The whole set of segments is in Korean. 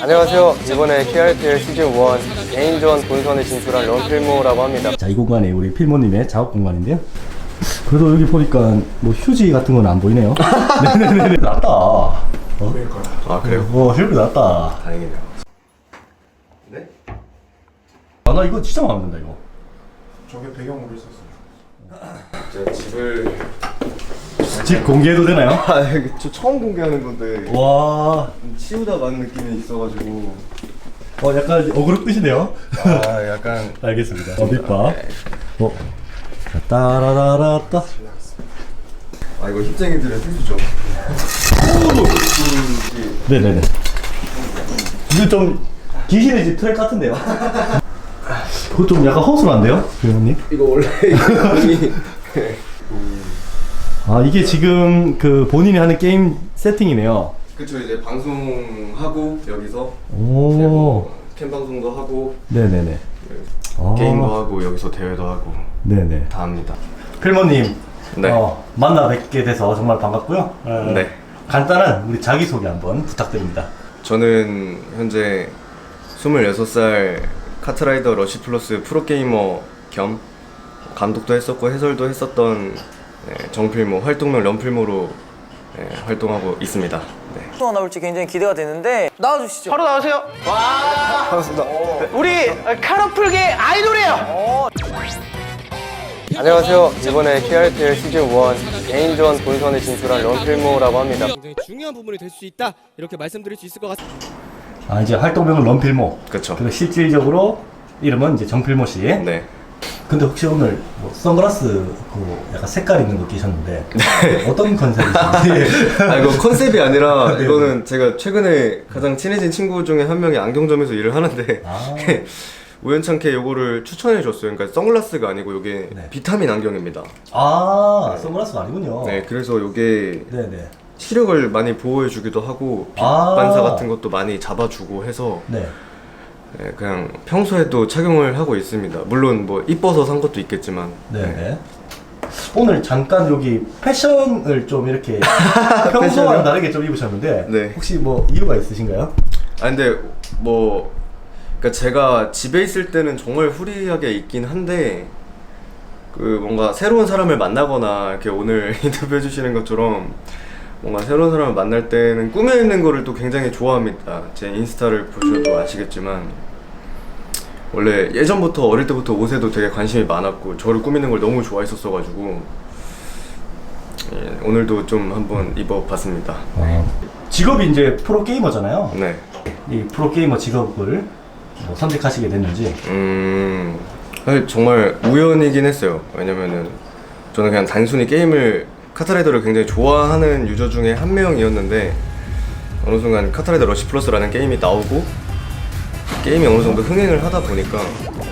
안녕하세요. 이번에 KRPL 시즌1 개인전 본선에 진출한 런필모라고 합니다. 자, 이 공간이 우리 필모님의 작업 공간인데요. 그래도 여기 보니까 뭐 휴지 같은 건 안 보이네요. 네네네. 낫다. 아, 그래요? 헬프 낫다. 다행이네요. 네? 아, 나 이거 진짜 마음에 든다, 이거. 저게 배경으로 있었어요. 제가 집을... 집 공개해도 되나요? 아, 저 처음 공개하는 건데 와. 치우다 만 느낌이 있어가지고 약간 어그로 끄시네요. 아, 약간... 알겠습니다. 밑밥. 자, 따라라라따. 아, 이거 힙쟁이들의 필수죠. 네네네. 이거 좀 귀신의 집 트랙 같은데요? 그거 좀 약간 허술한데요? 배우님? 이거 원래 이름이... 아, 이게 지금 그 본인이 하는 게임 세팅이네요. 그쵸, 이제 방송하고 여기서 오. 캠 방송도 하고 네네네. 게임도 하고 여기서 대회도 하고 네네. 다 합니다. 필모님, 네. 만나 뵙게 돼서 정말 반갑고요. 네. 간단한 우리 자기소개 한번 부탁드립니다. 저는 현재 26살 카트라이더 러시플러스 프로게이머 겸 감독도 했었고 해설도 했었던 정필모, 활동명 런필모로 활동하고 있습니다. 네. 또 나올지 굉장히 기대가 되는데 나와주시죠. 바로 나오세요. 와. 반갑습니다. 우리 카러플계 아이돌이에요. 안녕하세요. 이번에 KRPL 시즌1 개인전 본선에 진출한 런필모라고 합니다. 굉장히 중요한 부분이 될 수 있다 이렇게 말씀드릴 수 있을 것 같습니다. 아, 이제 활동명은 런필모. 그쵸. 그리고 실질적으로 이름은 이제 정필모 씨. 네. 근데 혹시 오늘 뭐 선글라스 그 약간 색깔 있는 거 끼셨는데 어떤 컨셉이신지? 아, 이거 컨셉이 아니라 네. 이거는 제가 최근에 가장 친해진 친구 중에 한 명이 안경점에서 일을 하는데 아. 우연찮게 요거를 추천해 줬어요. 그러니까 선글라스가 아니고 요게 네. 비타민 안경입니다. 아, 선글라스가 아니군요. 네, 그래서 요게 네네. 시력을 많이 보호해 주기도 하고 빛 아. 반사 같은 것도 많이 잡아주고 해서 네. 그냥 평소에도 착용을 하고 있습니다. 물론 뭐 이뻐서 산 것도 있겠지만. 네네. 오늘 잠깐 여기 패션을 좀 이렇게 평소와는 다르게 좀 입으셨는데 네. 혹시 뭐 이유가 있으신가요? 아, 근데 뭐 그러니까 제가 집에 있을 때는 정말 후리하게 있긴 한데 그 뭔가 새로운 사람을 만나거나 이렇게 오늘 인터뷰해 주시는 것처럼 뭔가 새로운 사람을 만날 때는 꾸며있는 거를 또 굉장히 좋아합니다. 제 인스타를 보셔도 아시겠지만 원래 예전부터 어릴 때부터 옷에도 되게 관심이 많았고 저를 꾸미는 걸 너무 좋아했었어가지고 오늘도 좀 한번 입어봤습니다. 직업이 이제 프로게이머잖아요. 네. 이 프로게이머 직업을 뭐 선택하시게 됐는지. 사실 정말 우연이긴 했어요. 왜냐면은 저는 그냥 단순히 게임을 카트라이더를 굉장히 좋아하는 유저 중에 한 명이었는데 어느 순간 카트라이더 러시 플러스라는 게임이 나오고 게임이 어느 정도 흥행을 하다 보니까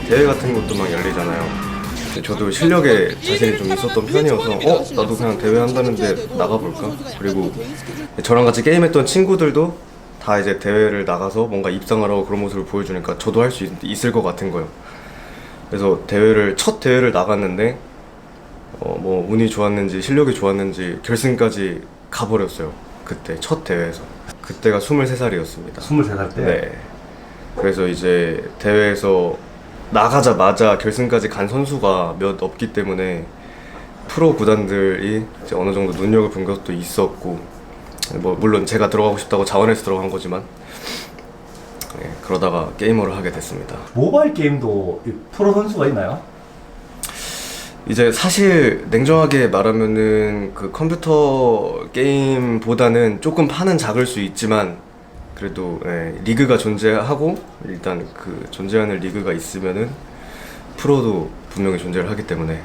대회 같은 것도 막 열리잖아요. 근데 저도 실력에 자신이 좀 있었던 편이어서 나도 그냥 대회 한다는데 나가볼까? 그리고 저랑 같이 게임했던 친구들도 다 이제 대회를 나가서 뭔가 입상을 하고 그런 모습을 보여주니까 저도 할 수 있을 것 같은 거예요. 그래서 첫 대회를 나갔는데 뭐 운이 좋았는지 실력이 좋았는지 결승까지 가버렸어요. 그때 첫 대회에서. 그때가 23살이었습니다. 23살 때? 네. 그래서 이제 대회에서 나가자마자 결승까지 간 선수가 몇 없기 때문에 프로 구단들이 이제 어느 정도 눈여겨본 것도 있었고 뭐 물론 제가 들어가고 싶다고 자원해서 들어간 거지만 그러다가 게이머를 하게 됐습니다. 모바일 게임도 프로 선수가 있나요? 이제 사실 냉정하게 말하면은 그 컴퓨터 게임보다는 조금 판은 작을 수 있지만 그래도 리그가 존재하고 일단 그 존재하는 리그가 있으면은 프로도 분명히 존재를 하기 때문에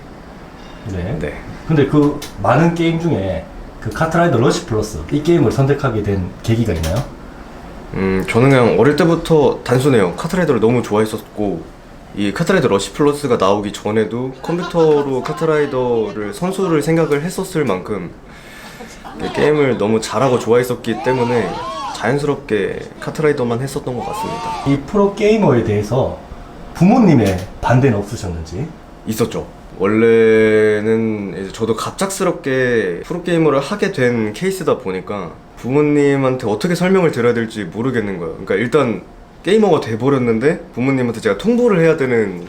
네. 네. 근데 그 많은 게임 중에 그 카트라이더 러시 플러스 이 게임을 선택하게 된 계기가 있나요? 저는 그냥 어릴 때부터 단순해요. 카트라이더를 너무 좋아했었고 이 카트라이더 러시 플러스가 나오기 전에도 컴퓨터로 카트라이더를 선수를 생각을 했었을 만큼 게임을 너무 잘하고 좋아했었기 때문에 자연스럽게 카트라이더만 했었던 것 같습니다. 이 프로게이머에 대해서 부모님의 반대는 없으셨는지? 있었죠. 원래는 이제 저도 갑작스럽게 프로게이머를 하게 된 케이스다 보니까 부모님한테 어떻게 설명을 드려야 될지 모르겠는 거예요. 그러니까 일단 게이머가 돼버렸는데 부모님한테 제가 통보를 해야 되는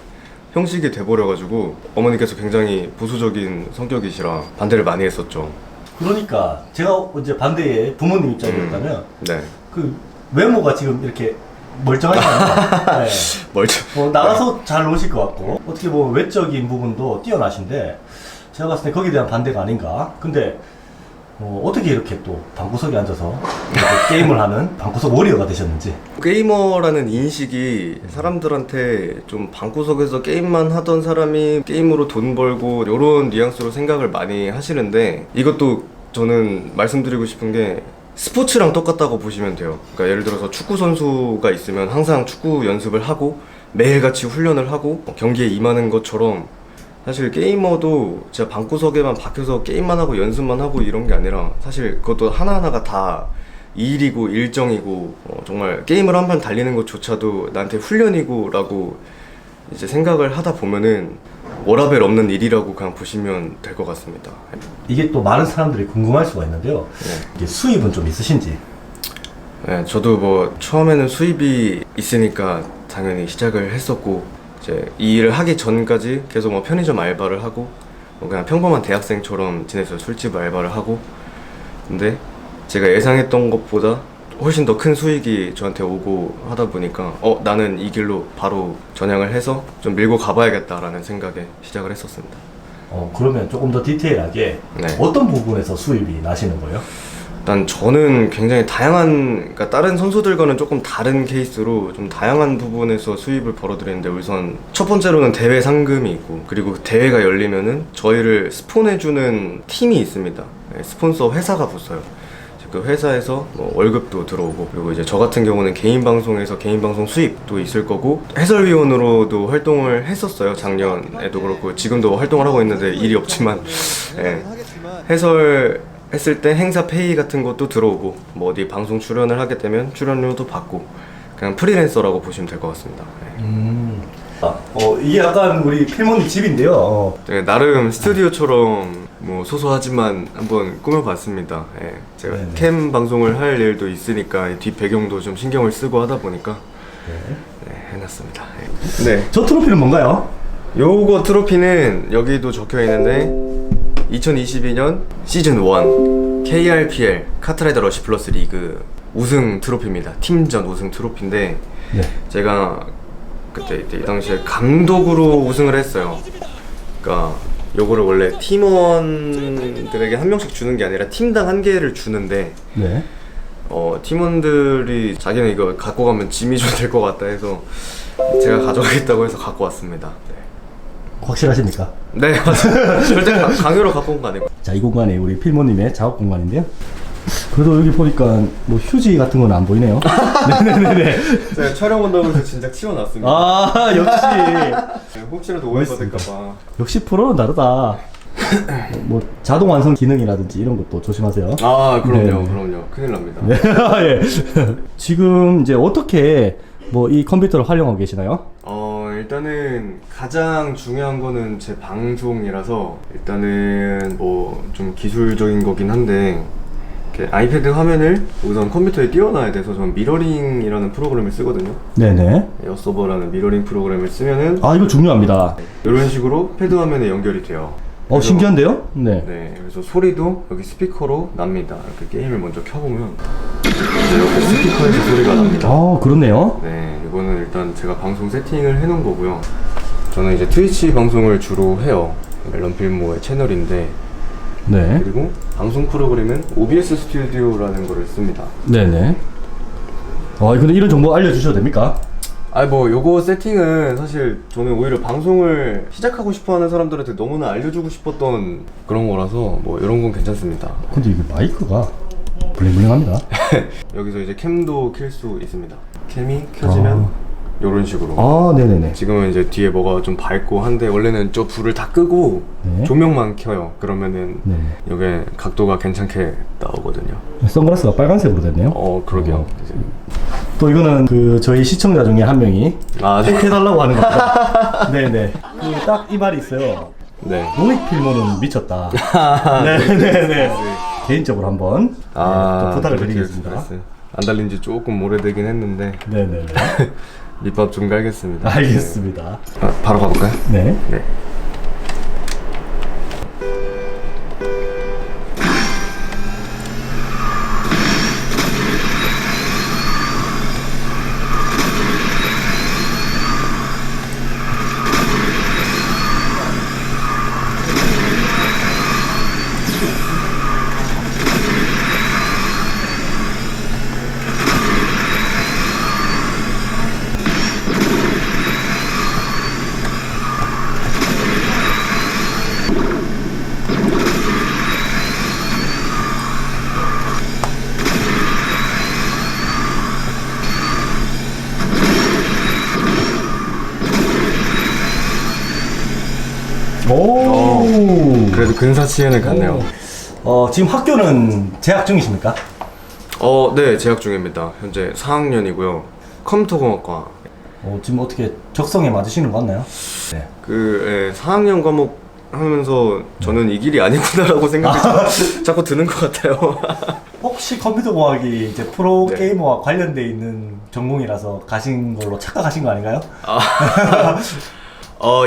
형식이 돼버려가지고 어머니께서 굉장히 보수적인 성격이시라 반대를 많이 했었죠. 그러니까 제가 이제 반대의 부모님 입장이었다면 네. 그 외모가 지금 이렇게 멀쩡하잖아요. 네. 멀쩡. 나가서 잘 노실 것 같고 어떻게 보면 외적인 부분도 뛰어나신데 제가 봤을 때 거기에 대한 반대가 아닌가. 근데 어떻게 이렇게 또 방구석에 앉아서 이렇게 게임을 하는 방구석 워리어가 되셨는지. 게이머라는 인식이 사람들한테 좀 방구석에서 게임만 하던 사람이 게임으로 돈 벌고 이런 뉘앙스로 생각을 많이 하시는데, 이것도 저는 말씀드리고 싶은 게 스포츠랑 똑같다고 보시면 돼요. 그러니까 예를 들어서 축구 선수가 있으면 항상 축구 연습을 하고 매일같이 훈련을 하고 경기에 임하는 것처럼, 사실 게이머도 진짜 방구석에만 박혀서 게임만 하고 연습만 하고 이런 게 아니라 사실 그것도 하나하나가 다 일이고 일정이고, 정말 게임을 한 판 달리는 것조차도 나한테 훈련이고 라고 이제 생각을 하다 보면은 워라벨 없는 일이라고 그냥 보시면 될 것 같습니다. 이게 또 많은 사람들이 궁금할 수가 있는데요. 이게 수입은 좀 있으신지. 네, 저도 뭐 처음에는 수입이 있으니까 당연히 시작을 했었고, 이제 이 일을 하기 전까지 계속 뭐 편의점 알바를 하고 뭐 그냥 평범한 대학생처럼 지냈어요. 술집 알바를 하고. 근데 제가 예상했던 것보다 훨씬 더 큰 수익이 저한테 오고 하다 보니까 나는 이 길로 바로 전향을 해서 좀 밀고 가봐야겠다라는 생각에 시작을 했었습니다. 그러면 조금 더 디테일하게 네. 어떤 부분에서 수입이 나시는 거예요? 일단 저는 굉장히 다양한, 그러니까 다른 선수들과는 조금 다른 케이스로 좀 다양한 부분에서 수입을 벌어들이는데, 우선 첫 번째로는 대회 상금이 있고, 그리고 대회가 열리면은 저희를 스폰해주는 팀이 있습니다. 네, 스폰서 회사가 붙어요. 그 회사에서 뭐 월급도 들어오고, 그리고 이제 저 같은 경우는 개인 방송에서 개인 방송 수입도 있을 거고, 해설위원으로도 활동을 했었어요. 작년에도 그렇고 지금도 활동을 하고 있는데 일이 없지만 네. 해설 했을 때 행사 페이 같은 것도 들어오고, 뭐 어디 방송 출연을 하게 되면 출연료도 받고, 그냥 프리랜서라고 보시면 될 것 같습니다. 네. 이게 약간 우리 필모님 집인데요. 네, 나름 스튜디오처럼 뭐 소소하지만 한번 꾸며봤습니다. 네, 제가 네네. 캠 방송을 할 일도 있으니까 뒷 배경도 좀 신경을 쓰고 하다 보니까 네, 해놨습니다. 네. 저 트로피는 뭔가요? 요거 트로피는 여기도 적혀 있는데 2022년 시즌 1 KRPL 카트라이더 러시 플러스 리그 우승 트로피입니다. 팀전 우승 트로피인데, 네. 제가 그때 이 당시에 감독으로 우승을 했어요. 그러니까 요거를 원래 팀원들에게 한 명씩 주는 게 아니라 팀당 한 개를 주는데, 네. 팀원들이 자기는 이거 갖고 가면 짐이 좀 될 것 같다 해서 제가 가져가겠다고 해서 갖고 왔습니다. 네. 확실하십니까? 네, 맞아요. 절대 강요로 갖고 온 거 아니고. 자, 이 공간이 우리 필모님의 작업 공간인데요. 그래도 여기 보니까 뭐 휴지 같은 건 안 보이네요. 네네네. 제가 촬영 온다고 해서 진작 치워놨습니다. 아, 역시. 혹시라도 오해받을까봐. 역시 프로는 다르다. 뭐 자동 완성 기능이라든지 이런 것도 조심하세요. 아, 그럼요, 네. 그럼요. 큰일 납니다. 네. 예. 지금 이제 어떻게 뭐 이 컴퓨터를 활용하고 계시나요? 일단은 가장 중요한 거는 제 방송이라서, 일단은 뭐 좀 기술적인 거긴 한데, 이렇게 아이패드 화면을 우선 컴퓨터에 띄워놔야 돼서 저는 미러링이라는 프로그램을 쓰거든요. 네네. 에어서버라는 미러링 프로그램을 쓰면은 아, 이거 중요합니다. 이런 식으로 패드 화면에 연결이 돼요. 신기한데요? 네. 네, 그래서 소리도 여기 스피커로 납니다. 이렇게 게임을 먼저 켜보면 이제 여기 스피커에서 소리가 납니다. 아, 그렇네요. 네, 이거는 일단 제가 방송 세팅을 해놓은 거고요. 저는 이제 트위치 방송을 주로 해요. 런필모의 채널인데, 네. 그리고 방송 프로그램은 OBS 스튜디오라는 거를 씁니다. 네네. 근데 이런 정보 알려주셔도 됩니까? 뭐 요거 세팅은 사실 저는 오히려 방송을 시작하고 싶어하는 사람들한테 너무나 알려주고 싶었던 그런 거라서 뭐 이런 건 괜찮습니다. 근데 이게 마이크가 블링블링합니다. 여기서 이제 캠도 켤 수 있습니다. 캠이 켜지면 이런 식으로. 아, 네네네. 지금은 이제 뒤에 뭐가 좀 밝고 한데, 원래는 저 불을 다 끄고 네. 조명만 켜요. 그러면은 네. 이게 각도가 괜찮게 나오거든요. 선글라스가 빨간색으로 됐네요. 그러게요. 이제. 또 이거는 그 저희 시청자 중에 한 명이 네. 해달라고 하는 겁니다. 네네. 딱 이 말이 있어요. 네. 노익 필모는 미쳤다. 네네네. 개인적으로 한번 또 부탁을 그렇게 드리겠습니다. 그랬어요. 안 달린 지 조금 오래되긴 했는데 네네네. 밑밥 좀 깔겠습니다. 알겠습니다. 네. 바로 가볼까요? 네. 네. 오. 그래도 근사치에는 갔네요. 지금 학교는 재학 중이십니까? 네, 재학 중입니다. 현재 4학년이고요. 컴퓨터공학과. 지금 어떻게 적성에 맞으시는 것 같나요? 네. 4학년 과목 하면서 저는 이 길이 아니구나라고 생각이 자꾸 드는 것 같아요. 혹시 컴퓨터공학이 이제 프로 네. 게이머와 관련돼 있는 전공이라서 가신 걸로 착각하신 거 아닌가요?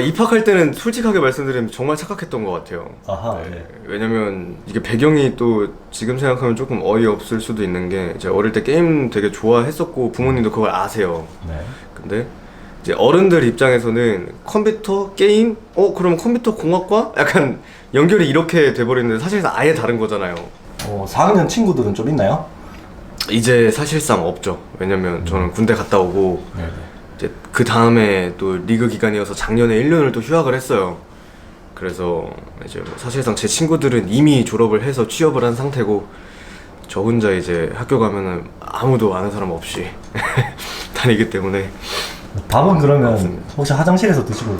입학할 때는 솔직하게 말씀드리면 정말 착각했던 것 같아요. 아하. 네. 왜냐면 이게 배경이 또 지금 생각하면 조금 어이없을 수도 있는 게 제가 어릴 때 게임 되게 좋아했었고 부모님도 그걸 아세요. 네. 근데 이제 어른들 입장에서는 컴퓨터 게임? 그럼 컴퓨터 공학과? 약간 연결이 이렇게 돼버리는데 사실상 아예 다른 거잖아요. 4학년 친구들은 좀 있나요? 이제 사실상 없죠. 왜냐면 저는 군대 갔다 오고 네. 이제 그 다음에 또 리그 기간이어서 작년에 1년을 또 휴학을 했어요. 그래서 이제 뭐 사실상 제 친구들은 이미 졸업을 해서 취업을 한 상태고 저 혼자 이제 학교 가면은 아무도 아는 사람 없이 다니기 때문에 밥은 그러면 맞습니다. 혹시 화장실에서 드시고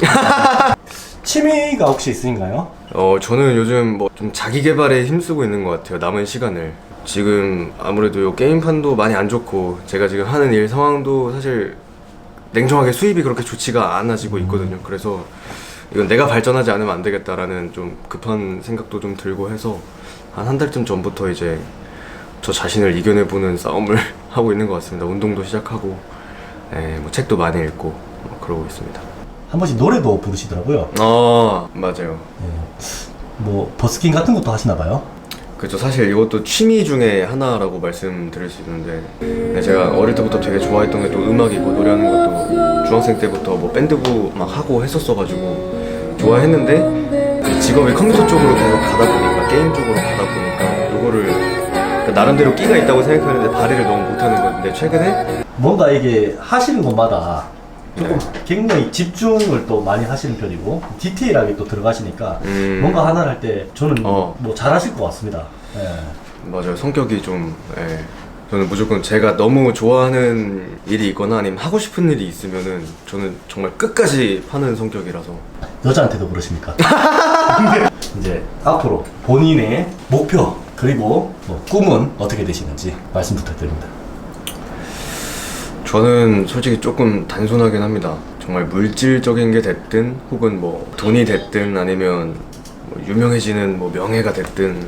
취미가 혹시 있으신가요? 저는 요즘 뭐 좀 자기 개발에 힘쓰고 있는 것 같아요. 남은 시간을. 지금 아무래도 요 게임판도 많이 안 좋고 제가 지금 하는 일 상황도 사실 냉정하게 수입이 그렇게 좋지가 않아지고 있거든요. 그래서 이건 내가 발전하지 않으면 안 되겠다라는 좀 급한 생각도 좀 들고 해서 한 달쯤 전부터 이제 저 자신을 이겨내보는 싸움을 하고 있는 것 같습니다. 운동도 시작하고 뭐 책도 많이 읽고 그러고 있습니다. 한 번씩 노래도 부르시더라고요. 맞아요. 뭐 버스킹 같은 것도 하시나 봐요? 그렇죠. 사실 이것도 취미 중에 하나라고 말씀드릴 수 있는데 제가 어릴 때부터 되게 좋아했던 게 또 음악이고 노래하는 것도 중학생 때부터 뭐 밴드부 막 하고 했었어가지고 좋아했는데 직업이 컴퓨터 쪽으로 계속 가다 보니까 게임 쪽으로 가다 보니까 이거를 그러니까 나름대로 끼가 있다고 생각하는데 발휘를 너무 못하는 건데 최근에 뭔가 이게 하시는 것마다 조금 굉장히 집중을 또 많이 하시는 편이고 디테일하게 또 들어가시니까 뭔가 하나를 할 때 저는 뭐 잘하실 것 같습니다. 맞아요. 성격이 좀 저는 무조건 제가 너무 좋아하는 일이 있거나 아니면 하고 싶은 일이 있으면은 저는 정말 끝까지 파는 성격이라서. 여자한테도 그러십니까? 이제 앞으로 본인의 목표 그리고 뭐 꿈은 어떻게 되시는지 말씀 부탁드립니다. 저는 솔직히 조금 단순하긴 합니다. 정말 물질적인 게 됐든 혹은 뭐 돈이 됐든 아니면 뭐 유명해지는 뭐 명예가 됐든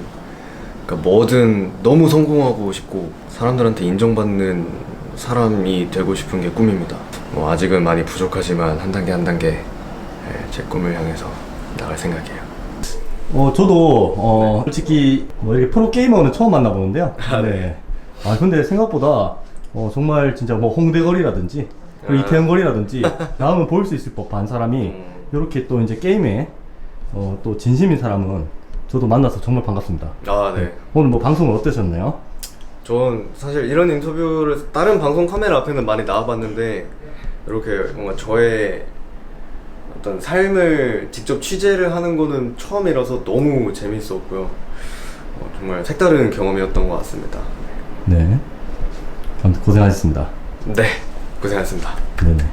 그러니까 뭐든 너무 성공하고 싶고 사람들한테 인정받는 사람이 되고 싶은 게 꿈입니다. 뭐 아직은 많이 부족하지만 한 단계 한 단계 제 꿈을 향해서 나갈 생각이에요. 저도 솔직히 뭐 이렇게 프로 게이머는 처음 만나보는데요. 네. 근데 생각보다 정말 진짜 뭐 홍대거리라든지 이태원거리라든지 나오면 볼 수 있을 법한 사람이 이렇게 또 이제 게임에 또 진심인 사람은 저도 만나서 정말 반갑습니다. 네. 오늘 뭐 방송은 어떠셨나요? 전 사실 이런 인터뷰를 다른 방송 카메라 앞에는 많이 나와봤는데 이렇게 뭔가 저의 어떤 삶을 직접 취재를 하는 거는 처음이라서 너무 재밌었고요. 정말 색다른 경험이었던 것 같습니다. 네. 아무튼 고생하셨습니다. 네, 고생하셨습니다. 네네.